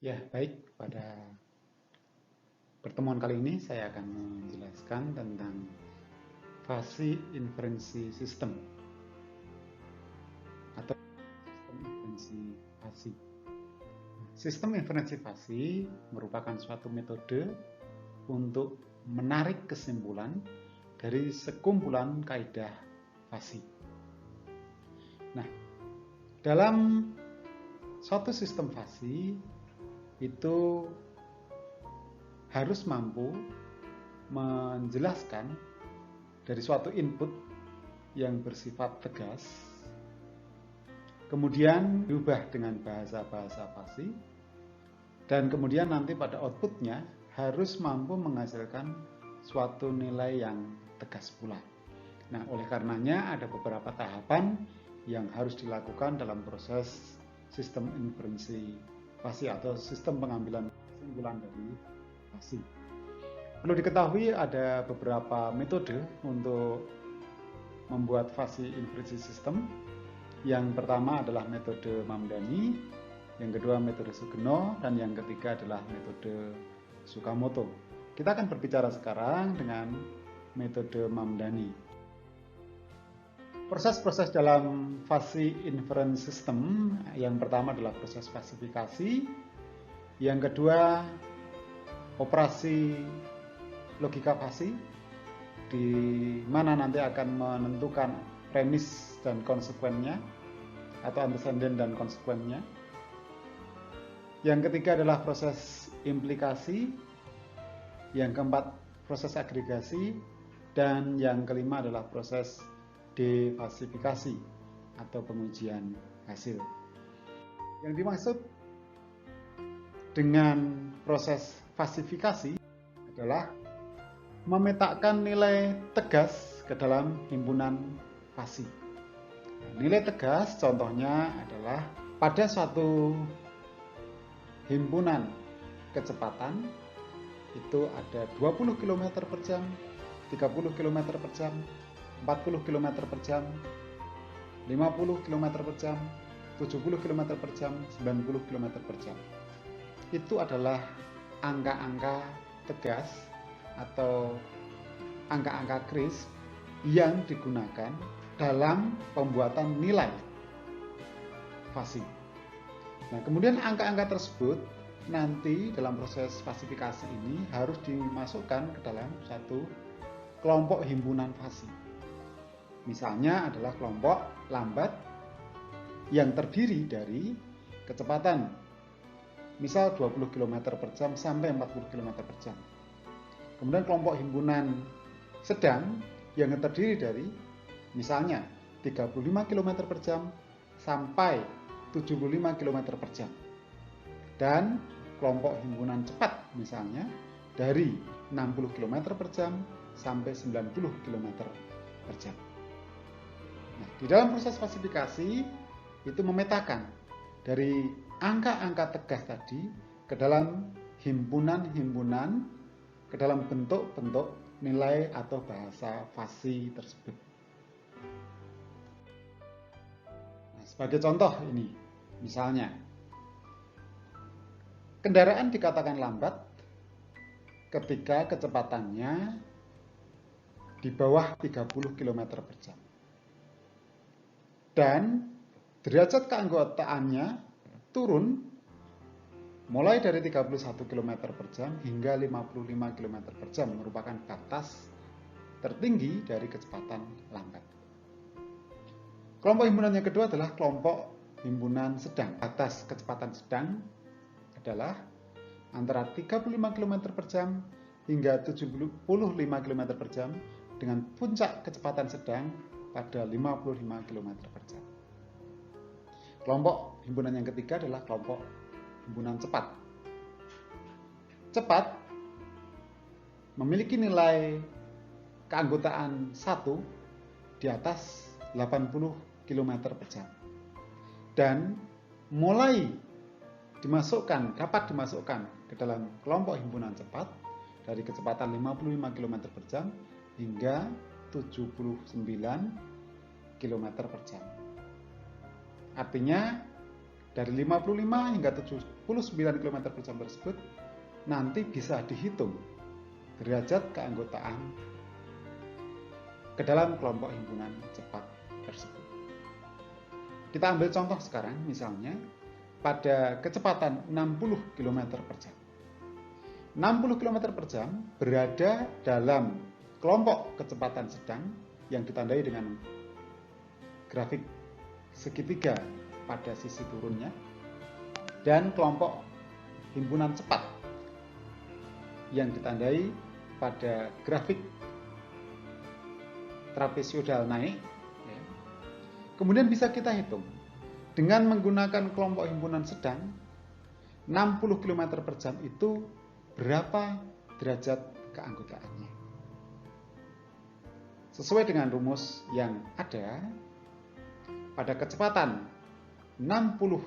Ya, baik. Pada pertemuan kali ini saya akan menjelaskan tentang fasi inferensi sistem atau sistem inferensi fasi. Sistem inferensi fasi merupakan suatu metode untuk menarik kesimpulan dari sekumpulan kaidah fasi. Nah, dalam suatu sistem fasi itu harus mampu menjelaskan dari suatu input yang bersifat tegas, kemudian diubah dengan bahasa-bahasa fasi, dan kemudian nanti pada outputnya harus mampu menghasilkan suatu nilai yang tegas pula. Nah, oleh karenanya ada beberapa tahapan yang harus dilakukan dalam proses sistem inferensi fasi atau sistem pengambilan kesimpulan dari fasi. Perlu diketahui ada beberapa metode untuk membuat fasi inferensi sistem. Yang pertama adalah metode Mamdani, yang kedua metode Sugeno, dan yang ketiga adalah metode Tsukamoto. Kita akan berbicara sekarang dengan metode Mamdani. Proses-proses dalam fasi inference system, yang pertama adalah proses klasifikasi, yang kedua operasi logika fasi, di mana nanti akan menentukan premis dan konsekuennya, atau antecedent dan konsekuennya. Yang ketiga adalah proses implikasi, yang keempat proses agregasi, dan yang kelima adalah proses defasifikasi atau pengujian hasil. Yang dimaksud dengan proses fasifikasi adalah memetakan nilai tegas ke dalam himpunan fasi. Nilai tegas contohnya adalah pada suatu himpunan kecepatan itu ada 20 km per jam, 30 km per jam, 40 km per jam, 50 km per jam, 70 km per jam, 90 km per jam. Itu adalah angka-angka tegas atau angka-angka kris yang digunakan dalam pembuatan nilai fasi. Nah, kemudian angka-angka tersebut nanti dalam proses fasifikasi ini harus dimasukkan ke dalam satu kelompok himpunan fasi. Misalnya adalah kelompok lambat yang terdiri dari kecepatan misal 20 km per jam sampai 40 km per jam. Kemudian kelompok himpunan sedang yang terdiri dari misalnya 35 km per jam sampai 75 km per jam. Dan kelompok himpunan cepat misalnya dari 60 km per jam sampai 90 km per jam. Nah, di dalam proses klasifikasi itu memetakan dari angka-angka tegas tadi ke dalam himpunan-himpunan, ke dalam bentuk-bentuk nilai atau bahasa fasi tersebut. Nah, sebagai contoh ini, misalnya kendaraan dikatakan lambat ketika kecepatannya di bawah 30 km per jam. Dan derajat keanggotaannya turun mulai dari 31 km per jam hingga 55 km per jam, merupakan batas tertinggi dari kecepatan lambat. Kelompok himpunan yang kedua adalah kelompok himpunan sedang. Batas kecepatan sedang adalah antara 35 km per jam hingga 75 km per jam dengan puncak kecepatan sedang pada 55 km per jam. Kelompok himpunan yang ketiga adalah kelompok himpunan cepat. Cepat memiliki nilai keanggotaan 1 di atas 80 km per jam. Dan mulai dapat dimasukkan ke dalam kelompok himpunan cepat dari kecepatan 55 km per jam hingga 79 km per jam. Artinya dari 55 hingga km per jam tersebut nanti bisa dihitung derajat keanggotaan ke dalam kelompok himpunan cepat tersebut. Kita ambil contoh sekarang, misalnya pada kecepatan 60 km per jam. 60 km per jam berada dalam kelompok kecepatan sedang yang ditandai dengan grafik segitiga pada sisi turunnya, dan kelompok himpunan cepat yang ditandai pada grafik trapezoidal naik. Kemudian bisa kita hitung dengan menggunakan kelompok himpunan sedang, 60 km per jam itu berapa derajat keanggotaannya. Sesuai dengan rumus yang ada, pada kecepatan 60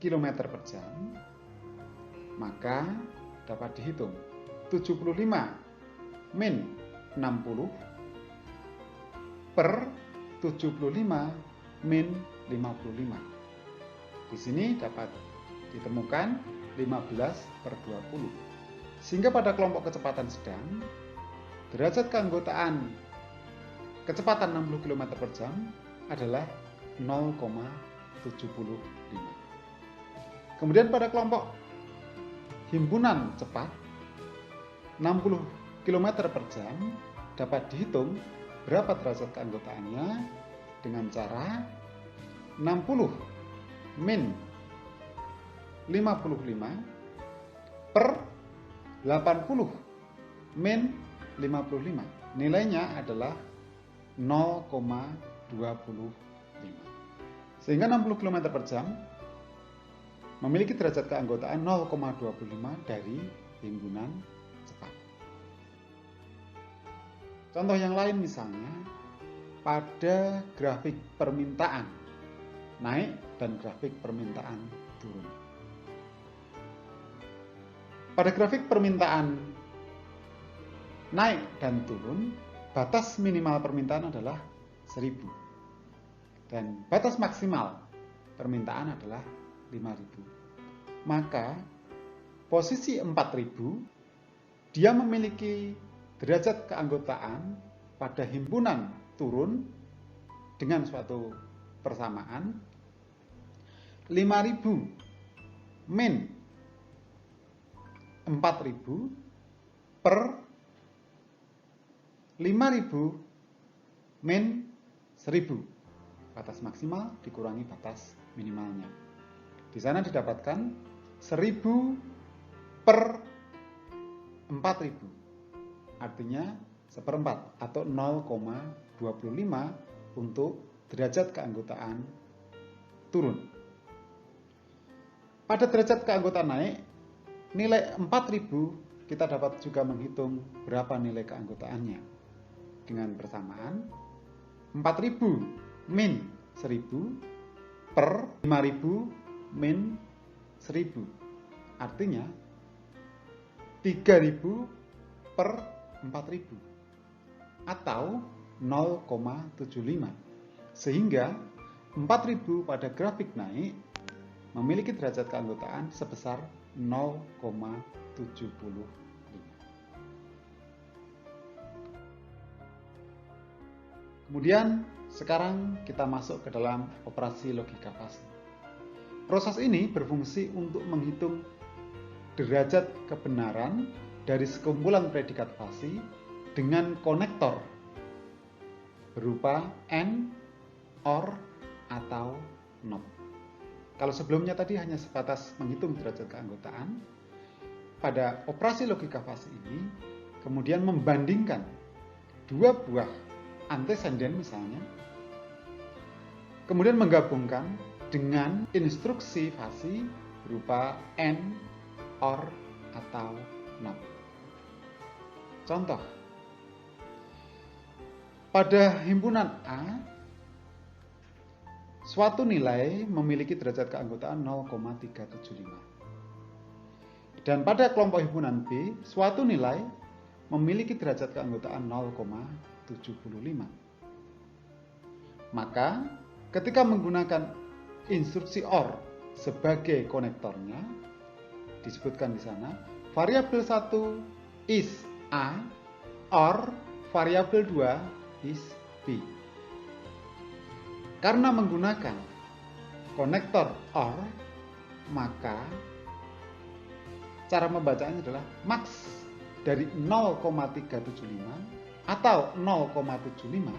km per jam, maka dapat dihitung 75 min 60 per 75 min 55. Di sini dapat ditemukan 15/20. Sehingga pada kelompok kecepatan sedang, derajat keanggotaan kecepatan 60 km per jam adalah 0,75. Kemudian pada kelompok himpunan cepat, 60 km per jam dapat dihitung berapa derajat keanggotaannya dengan cara 60 min 55 per 80 min 55. Nilainya adalah 0,25. Sehingga 60 km per jam memiliki derajat keanggotaan 0,25 dari himpunan cepat. Contoh yang lain misalnya pada grafik permintaan naik dan grafik permintaan turun. Pada grafik permintaan naik dan turun, batas minimal permintaan adalah 1000 dan batas maksimal permintaan adalah 5000. Maka posisi 4000 dia memiliki derajat keanggotaan pada himpunan turun dengan suatu persamaan 5000 min 4000 per 5000 min 1000. Batas maksimal dikurangi batas minimalnya. Di sana didapatkan 1000 per 4000. Artinya 1/4 atau 0,25 untuk derajat keanggotaan turun. Pada derajat keanggotaan naik, nilai 4000 kita dapat juga menghitung berapa nilai keanggotaannya. Dengan persamaan 4000 min 1000 per 5000 min 1000. Artinya 3000 per 4000 atau 0,75. Sehingga 4000 pada grafik naik memiliki derajat keanggotaan sebesar 0,75. Kemudian sekarang kita masuk ke dalam operasi logika fase. Proses ini berfungsi untuk menghitung derajat kebenaran dari sekumpulan predikat fasi dengan konektor berupa AND, OR, atau NOT. Kalau sebelumnya tadi hanya sebatas menghitung derajat keanggotaan, pada operasi logika fase ini kemudian membandingkan dua buah antesenden misalnya, kemudian menggabungkan dengan instruksi fasi berupa AND, OR, atau NOT. Contoh, pada himpunan A, suatu nilai memiliki derajat keanggotaan 0,375. Dan pada kelompok himpunan B, suatu nilai memiliki derajat keanggotaan 0,75. Maka, ketika menggunakan instruksi OR sebagai konektornya, disebutkan di sana, variabel 1 is A or variabel 2 is B. Karena menggunakan konektor OR, maka cara membacanya adalah max dari 0,375 atau 0,75,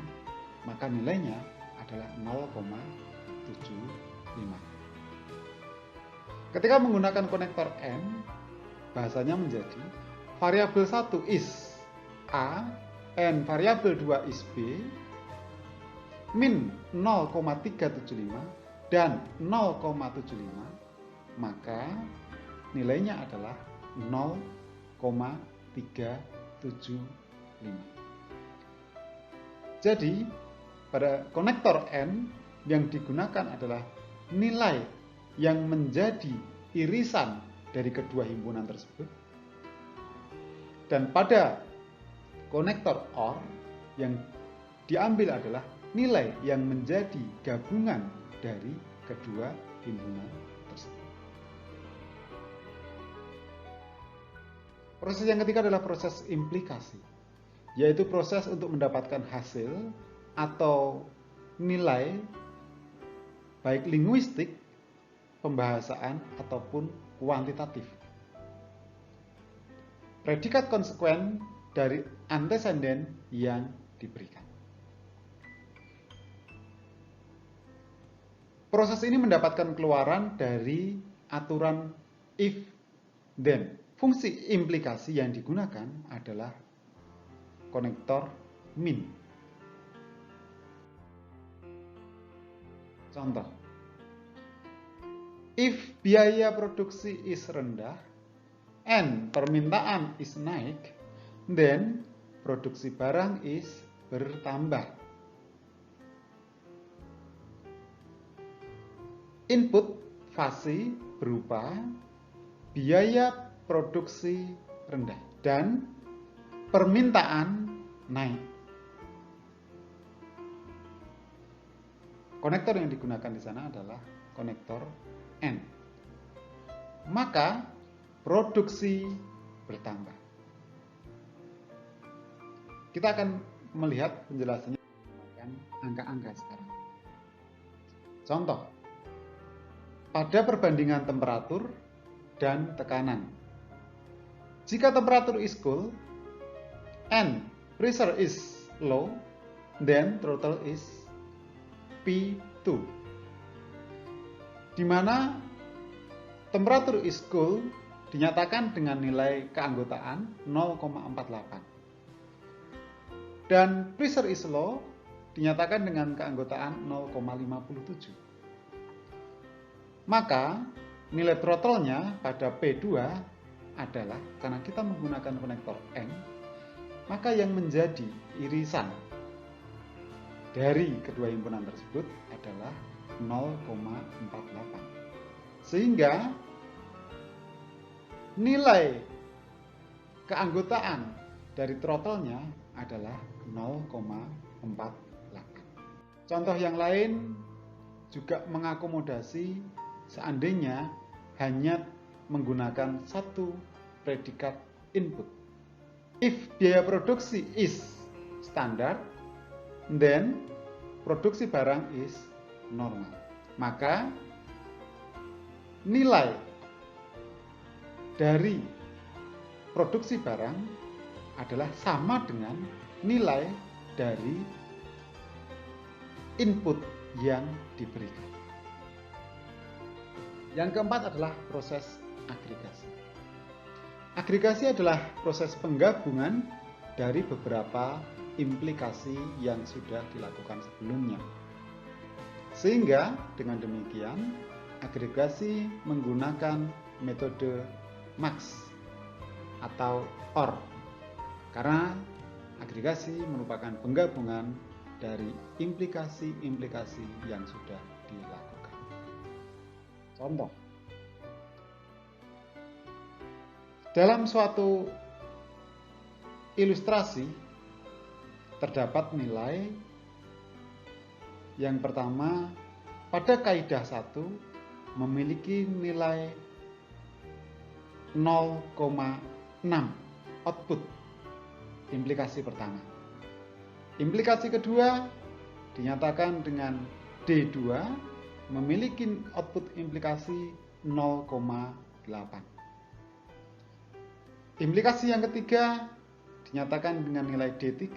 maka nilainya adalah 0,75. Ketika menggunakan konektor N, bahasanya menjadi variabel 1 is A and variabel 2 is B, min 0,375 dan 0,75, maka nilainya adalah 0,375. Jadi pada konektor N yang digunakan adalah nilai yang menjadi irisan dari kedua himpunan tersebut, dan pada konektor OR yang diambil adalah nilai yang menjadi gabungan dari kedua himpunan tersebut. Proses yang ketiga adalah proses implikasi, yaitu proses untuk mendapatkan hasil atau nilai baik linguistik, pembahasaan, ataupun kuantitatif. Predikat konsekuen dari antesenden yang diberikan. Proses ini mendapatkan keluaran dari aturan if then. Fungsi implikasi yang digunakan adalah konektor min. Contoh, if biaya produksi is rendah and permintaan is naik, then produksi barang is bertambah. Input fasi berupa biaya produksi rendah dan permintaan naik. Konektor yang digunakan di sana adalah konektor N. Maka produksi bertambah. Kita akan melihat penjelasannya menggunakan angka-angka sekarang. Contoh, pada perbandingan temperatur dan tekanan. Jika temperatur is cool and pressure is low, then throttle is P2. Di mana temperatur is cool dinyatakan dengan nilai keanggotaan 0,48 dan pressure is low dinyatakan dengan keanggotaan 0,57. Maka nilai throttle-nya pada P2 adalah, karena kita menggunakan konektor N, maka yang menjadi irisan dari kedua himpunan tersebut adalah 0,48. Sehingga nilai keanggotaan dari throttle-nya adalah 0,48. Contoh yang lain juga mengakomodasi seandainya hanya menggunakan satu predikat input. If biaya produksi is standar, then produksi barang is normal. Maka nilai dari produksi barang adalah sama dengan nilai dari input yang diberikan. Yang keempat adalah proses agregasi. Agregasi adalah proses penggabungan dari beberapa implikasi yang sudah dilakukan sebelumnya. Sehingga dengan demikian agregasi menggunakan metode max atau OR. Karena agregasi merupakan penggabungan dari implikasi-implikasi yang sudah dilakukan. Contoh, dalam suatu ilustrasi terdapat nilai yang pertama pada kaidah 1 memiliki nilai 0,6 output implikasi pertama. Implikasi kedua dinyatakan dengan D2 memiliki output implikasi 0,8. Implikasi yang ketiga dinyatakan dengan nilai D3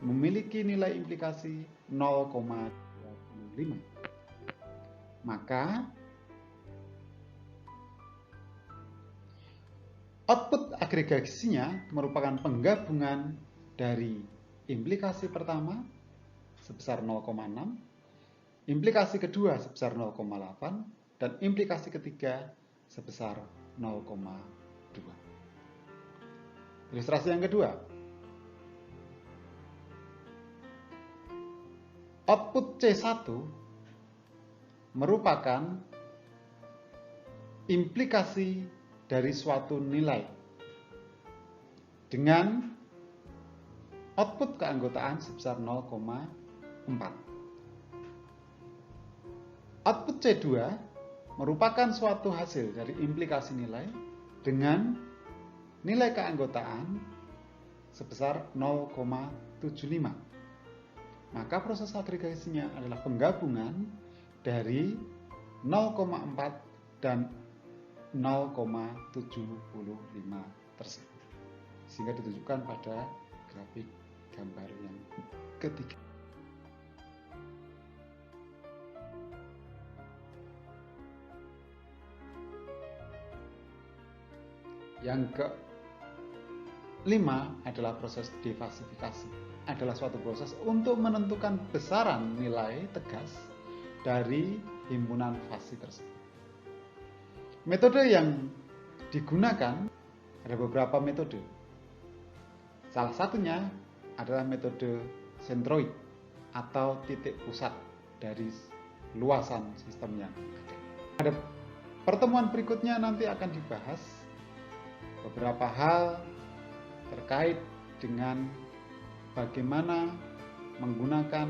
memiliki nilai implikasi 0,25. Maka output agregasinya merupakan penggabungan dari implikasi pertama sebesar 0,6, implikasi kedua sebesar 0,8, dan implikasi ketiga sebesar 0,2. Ilustrasi yang kedua. Output C1 merupakan implikasi dari suatu nilai dengan output keanggotaan sebesar 0,4. Output C2 merupakan suatu hasil dari implikasi nilai dengan nilai keanggotaan sebesar 0,75. Maka proses agregasinya adalah penggabungan dari 0,4 dan 0,75 tersebut. Sehingga ditunjukkan pada grafik gambar yang ketiga. Yang kelima adalah proses defasifikasi. Adalah suatu proses untuk menentukan besaran nilai tegas dari himpunan fasi tersebut. Metode yang digunakan ada beberapa metode. Salah satunya adalah metode sentroid atau titik pusat dari luasan sistem yang ada. Pada pertemuan berikutnya nanti akan dibahas beberapa hal terkait dengan bagaimana menggunakan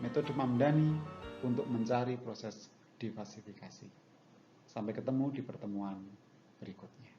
metode Mamdani untuk mencari proses defasifikasi. Sampai ketemu di pertemuan berikutnya.